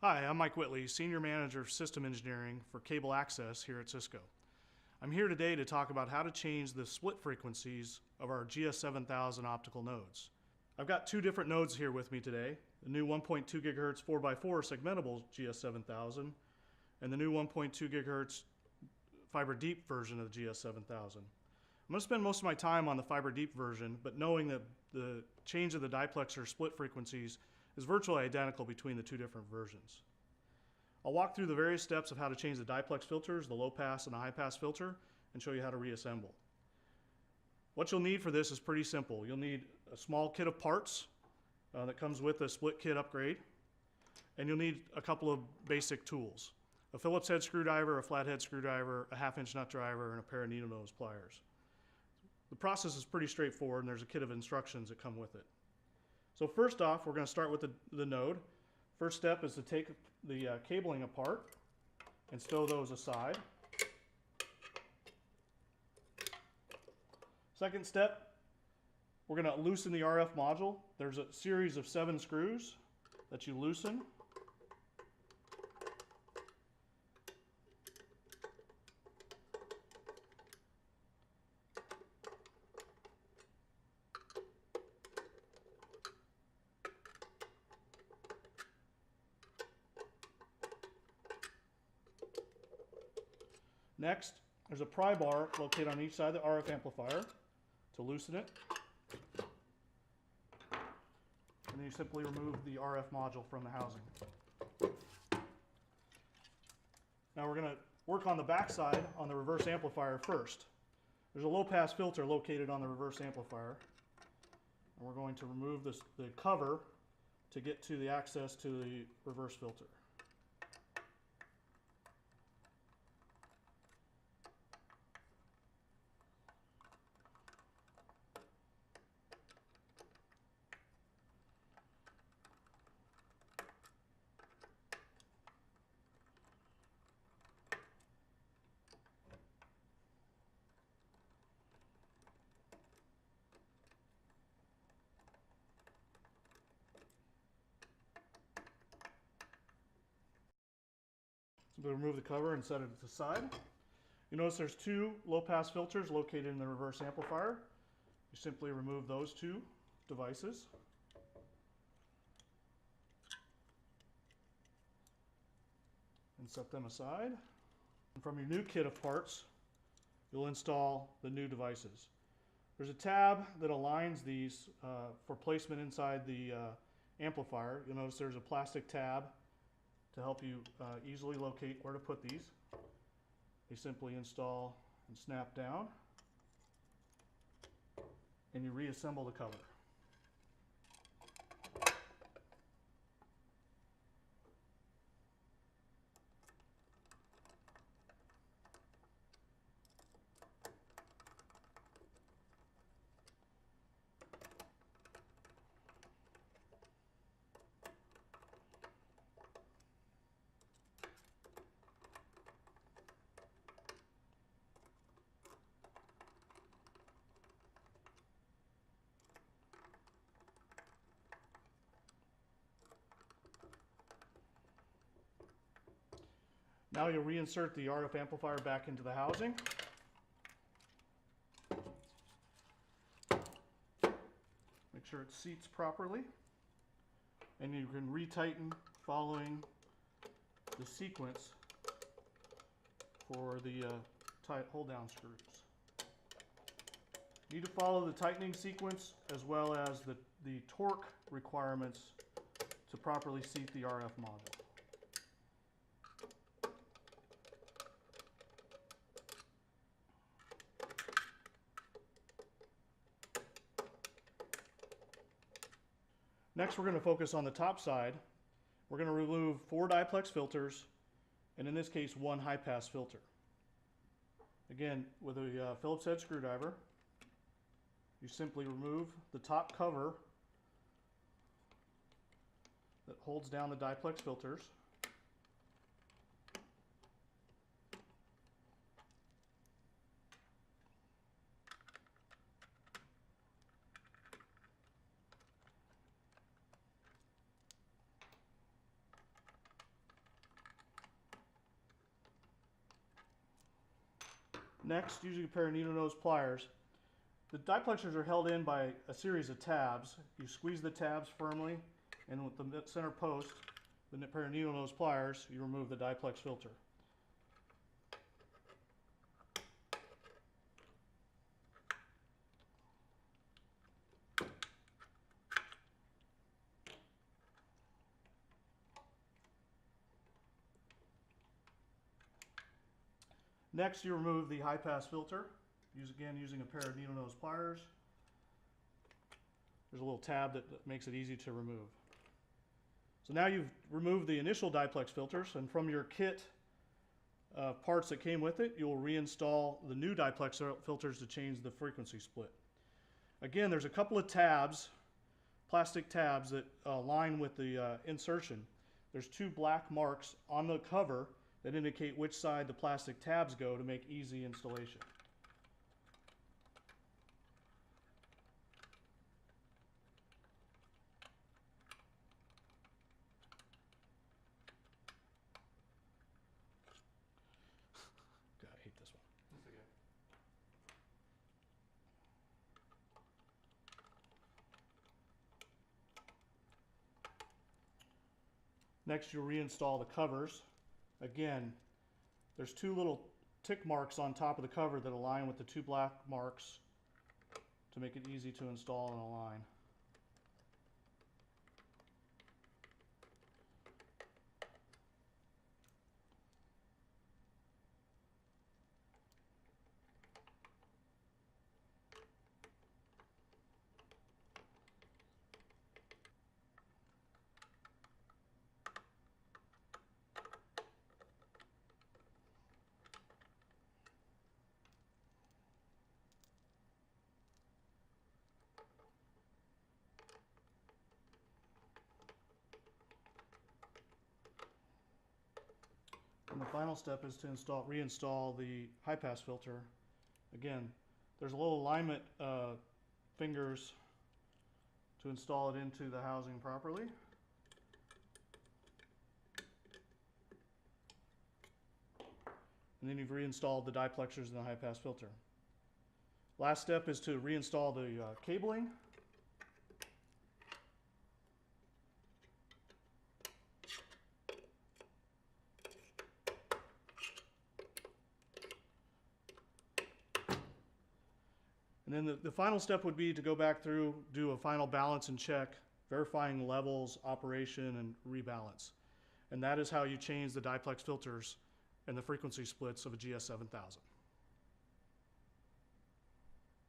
Hi, I'm Mike Whitley, Senior Manager of System Engineering for Cable Access here at Cisco. I'm here today to talk about how to change the split frequencies of our GS7000 optical nodes. I've got two different nodes here with me today, the new 1.2 GHz 4x4 segmentable GS7000 and the new 1.2 GHz fiber deep version of the GS7000. I'm going to spend most of my time on the fiber deep version, but knowing that the change of the diplexer split frequencies is virtually identical between the two different versions. I'll walk through the various steps of how to change the diplex filters, the low pass and the high pass filter, and show you how to reassemble. What you'll need for this is pretty simple. You'll need a small kit of parts that comes with a split kit upgrade, and you'll need a couple of basic tools. A Phillips head screwdriver, a flathead screwdriver, a 1/2-inch nut driver, and a pair of needle nose pliers. The process is pretty straightforward, and there's a kit of instructions that come with it. So first off, we're going to start with the node. First step is to take the cabling apart and stow those aside. Second step, we're going to loosen the RF module. There's a series of 7 screws that you loosen. Next, there's a pry bar located on each side of the RF amplifier to loosen it. And then you simply remove the RF module from the housing. Now we're going to work on the back side on the reverse amplifier first. There's a low pass filter located on the reverse amplifier. And we're going to remove the cover to get to the access to the reverse filter. Simply remove the cover and set it to the side. You notice there's 2 low-pass filters located in the reverse amplifier. You simply remove those 2 devices. And set them aside. And from your new kit of parts, you'll install the new devices. There's a tab that aligns these for placement inside the amplifier. You'll notice there's a plastic tab to help you easily locate where to put these. You simply install and snap down, and you reassemble the cover. Now you'll reinsert the RF amplifier back into the housing. Make sure it seats properly. And you can retighten following the sequence for the tight hold-down screws. You need to follow the tightening sequence as well as the torque requirements to properly seat the RF module. Next, we're going to focus on the top side. We're going to remove 4 diplex filters, and in this case, 1 high-pass filter. Again, with a Phillips head screwdriver, you simply remove the top cover that holds down the diplex filters. Next, using a pair of needle nose pliers, the diplexers are held in by a series of tabs. You squeeze the tabs firmly, and with the center post, the pair of needle nose pliers, you remove the diplex filter. Next, you remove the high pass filter, using a pair of needle nose pliers. There's a little tab that makes it easy to remove. So now you've removed the initial diplex filters, and from your kit parts that came with it, you'll reinstall the new diplex filters to change the frequency split. Again, there's a couple of tabs, plastic tabs that align with the insertion. There's two black marks on the cover that indicate which side the plastic tabs go to make easy installation. God, I hate this one. That's okay. Next, you'll reinstall the covers. Again, there's two little tick marks on top of the cover that align with the two black marks to make it easy to install and align. And the final step is to reinstall the high pass filter. Again, there's a little alignment fingers to install it into the housing properly. And then you've reinstalled the diplexers and the high pass filter. Last step is to reinstall the cabling. And then the final step would be to go back through, do a final balance and check, verifying levels, operation, and rebalance. And that is how you change the diplex filters and the frequency splits of a GS7000.